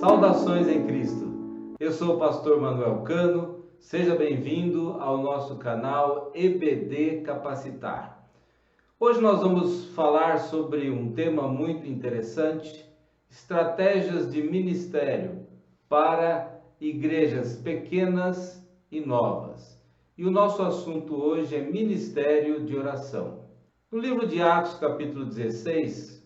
Saudações em Cristo. Eu sou o pastor Manuel Cano. Seja bem-vindo ao nosso canal EBD Capacitar. Hoje nós vamos falar sobre um tema muito interessante: estratégias de ministério para igrejas pequenas e novas. E o nosso assunto hoje é ministério de oração. No livro de Atos, capítulo 16,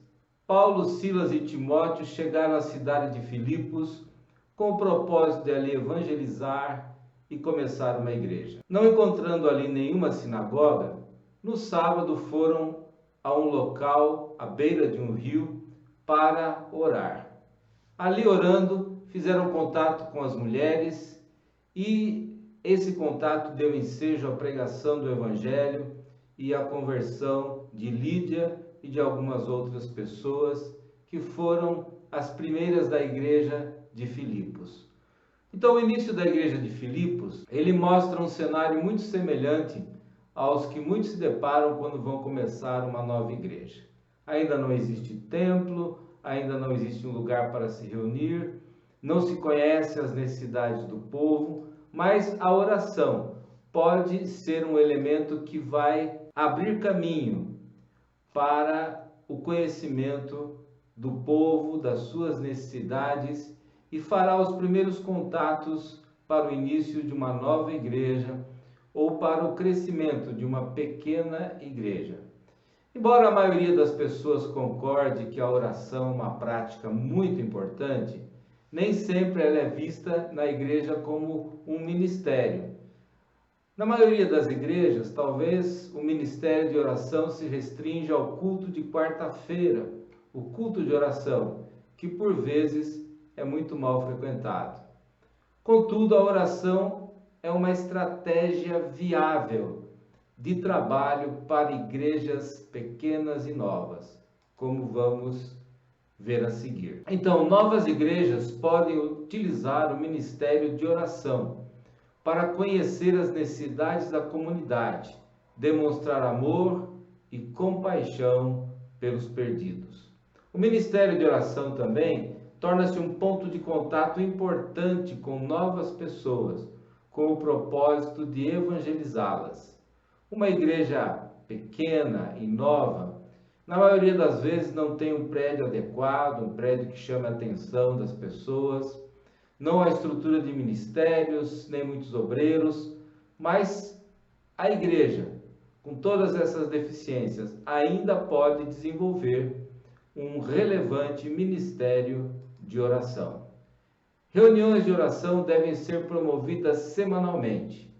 Paulo, Silas e Timóteo chegaram à cidade de Filipos com o propósito de ali evangelizar e começar uma igreja. Não encontrando ali nenhuma sinagoga, no sábado foram a um local à beira de um rio para orar. Ali orando, fizeram contato com as mulheres e esse contato deu ensejo à pregação do evangelho e à conversão de Lídia e de algumas outras pessoas que foram as primeiras da igreja de Filipos. Então, o início da igreja de Filipos, ele mostra um cenário muito semelhante aos que muitos se deparam quando vão começar uma nova igreja. Ainda não existe templo, ainda não existe um lugar para se reunir, não se conhece as necessidades do povo, mas a oração pode ser um elemento que vai abrir caminho para o conhecimento do povo, das suas necessidades, e fará os primeiros contatos para o início de uma nova igreja ou para o crescimento de uma pequena igreja. Embora a maioria das pessoas concorde que a oração é uma prática muito importante, nem sempre ela é vista na igreja como um ministério. Na maioria das igrejas, talvez o ministério de oração se restrinja ao culto de quarta-feira, o culto de oração, que por vezes é muito mal frequentado. Contudo, a oração é uma estratégia viável de trabalho para igrejas pequenas e novas, como vamos ver a seguir. Então, novas igrejas podem utilizar o ministério de oração para conhecer as necessidades da comunidade, demonstrar amor e compaixão pelos perdidos. O ministério de oração também torna-se um ponto de contato importante com novas pessoas, com o propósito de evangelizá-las. Uma igreja pequena e nova, na maioria das vezes, não tem um prédio adequado, um prédio que chame a atenção das pessoas, não há estrutura de ministérios, nem muitos obreiros, mas a igreja, com todas essas deficiências, ainda pode desenvolver um relevante ministério de oração. Reuniões de oração devem ser promovidas semanalmente.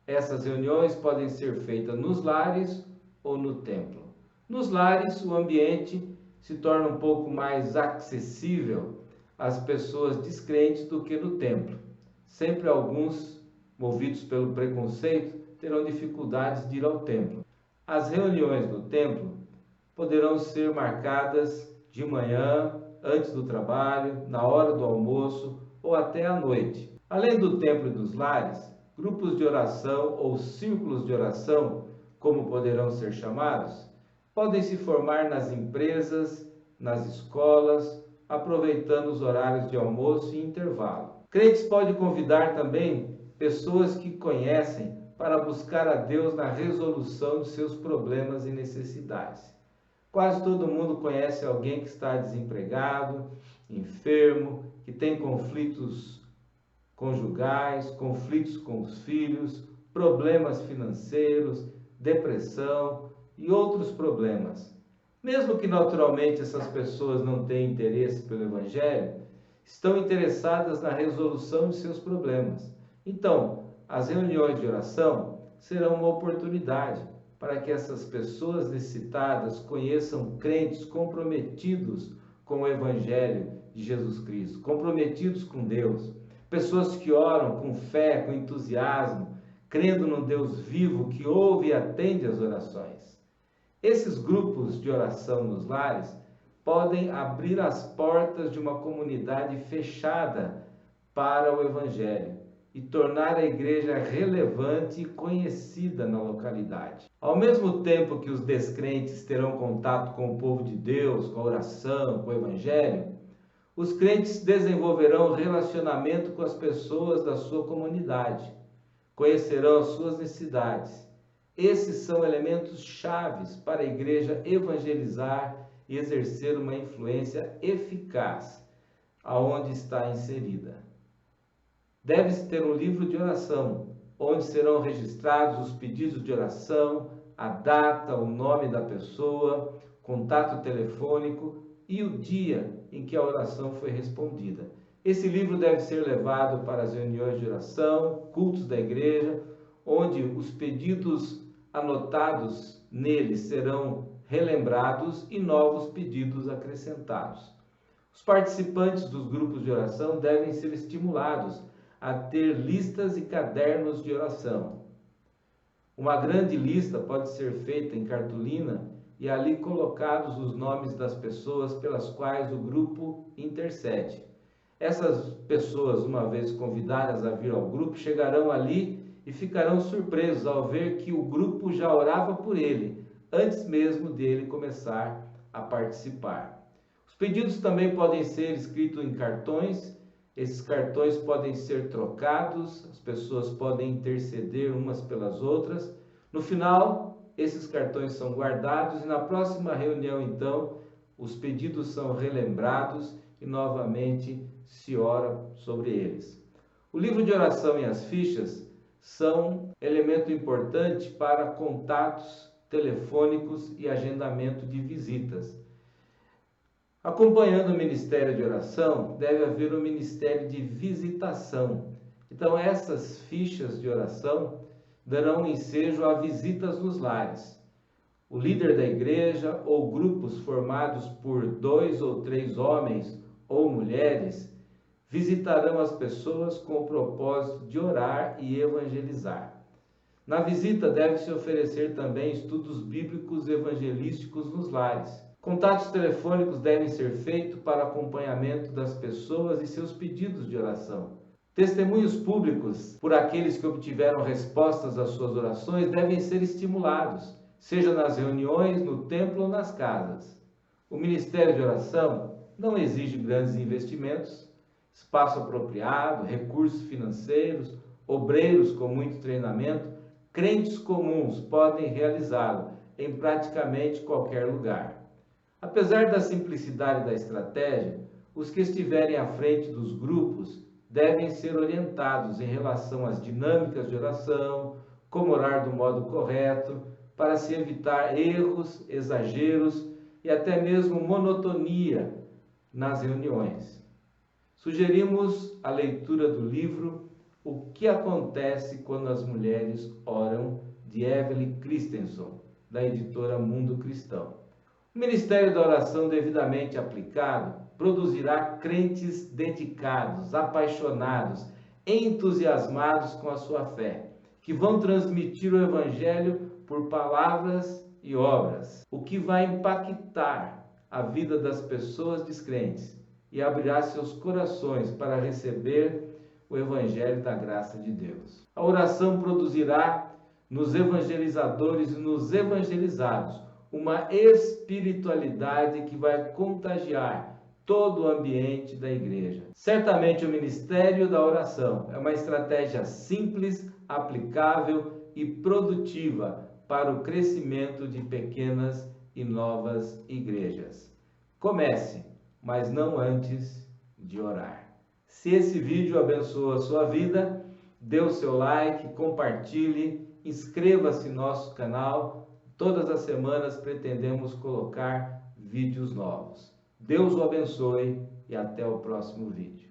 Essas reuniões podem ser feitas nos lares ou no templo. Nos lares, o ambiente se torna um pouco mais acessível às pessoas descrentes do que no templo. Sempre alguns, movidos pelo preconceito, terão dificuldades de ir ao templo. As reuniões no templo poderão ser marcadas de manhã, antes do trabalho, na hora do almoço ou até à noite. Além do templo e dos lares, grupos de oração ou círculos de oração, como poderão ser chamados, podem se formar nas empresas, nas escolas, aproveitando os horários de almoço e intervalo. Crentes podem convidar também pessoas que conhecem para buscar a Deus na resolução de seus problemas e necessidades. Quase todo mundo conhece alguém que está desempregado, enfermo, que tem conflitos conjugais, conflitos com os filhos, problemas financeiros, depressão e outros problemas. Mesmo que naturalmente essas pessoas não tenham interesse pelo Evangelho, estão interessadas na resolução de seus problemas. Então, as reuniões de oração serão uma oportunidade para que essas pessoas necessitadas conheçam crentes comprometidos com o Evangelho de Jesus Cristo, comprometidos com Deus, pessoas que oram com fé, com entusiasmo, crendo no Deus vivo que ouve e atende às orações. Esses grupos de oração nos lares podem abrir as portas de uma comunidade fechada para o Evangelho e tornar a igreja relevante e conhecida na localidade. Ao mesmo tempo que os descrentes terão contato com o povo de Deus, com a oração, com o Evangelho, Os crentes desenvolverão relacionamento com as pessoas da sua comunidade, conhecerão as suas necessidades. Esses são elementos chaves para a igreja evangelizar e exercer uma influência eficaz aonde está inserida. Deve-se ter um livro de oração, onde serão registrados os pedidos de oração, a data, o nome da pessoa, contato telefônico e o dia em que a oração foi respondida. Esse livro deve ser levado para as reuniões de oração, cultos da igreja, onde os pedidos anotados nele serão relembrados e novos pedidos acrescentados. Os participantes dos grupos de oração devem ser estimulados a ter listas e cadernos de oração. Uma grande lista pode ser feita em cartolina e ali colocados os nomes das pessoas pelas quais o grupo intercede. Essas pessoas, uma vez convidadas a vir ao grupo, chegarão ali e ficarão surpresos ao ver que o grupo já orava por ele, antes mesmo dele começar a participar. Os pedidos também podem ser escritos em cartões. Esses cartões podem ser trocados, as pessoas podem interceder umas pelas outras. No final, esses cartões são guardados e na próxima reunião, então, os pedidos são relembrados e novamente se ora sobre eles. O livro de oração e as fichas são elemento importante para contatos telefônicos e agendamento de visitas. Acompanhando o ministério de oração, deve haver um ministério de visitação. Então, essas fichas de oração darão ensejo a visitas nos lares. O líder da igreja ou grupos formados por 2 ou 3 homens ou mulheres visitarão as pessoas com o propósito de orar e evangelizar. Na visita deve-se oferecer também estudos bíblicos evangelísticos nos lares. Contatos telefônicos devem ser feitos para acompanhamento das pessoas e seus pedidos de oração. Testemunhos públicos por aqueles que obtiveram respostas às suas orações devem ser estimulados, seja nas reuniões, no templo ou nas casas. O ministério de oração não exige grandes investimentos, espaço apropriado, recursos financeiros, obreiros com muito treinamento. Crentes comuns podem realizá-lo em praticamente qualquer lugar. Apesar da simplicidade da estratégia, os que estiverem à frente dos grupos devem ser orientados em relação às dinâmicas de oração, como orar do modo correto, para se evitar erros, exageros e até mesmo monotonia nas reuniões. Sugerimos a leitura do livro O que Acontece Quando as Mulheres Oram, de Evelyn Christensen, da editora Mundo Cristão. O ministério da oração devidamente aplicado produzirá crentes dedicados, apaixonados, entusiasmados com a sua fé, que vão transmitir o evangelho por palavras e obras, o que vai impactar a vida das pessoas descrentes e abrirá seus corações para receber o evangelho da graça de Deus. A oração produzirá nos evangelizadores e nos evangelizados uma espiritualidade que vai contagiar todo o ambiente da igreja. Certamente o ministério da oração é uma estratégia simples, aplicável e produtiva para o crescimento de pequenas e novas igrejas. Comece, mas não antes de orar. Se esse vídeo abençoou a sua vida, dê o seu like, compartilhe, inscreva-se no nosso canal. Todas as semanas pretendemos colocar vídeos novos. Deus o abençoe e até o próximo vídeo.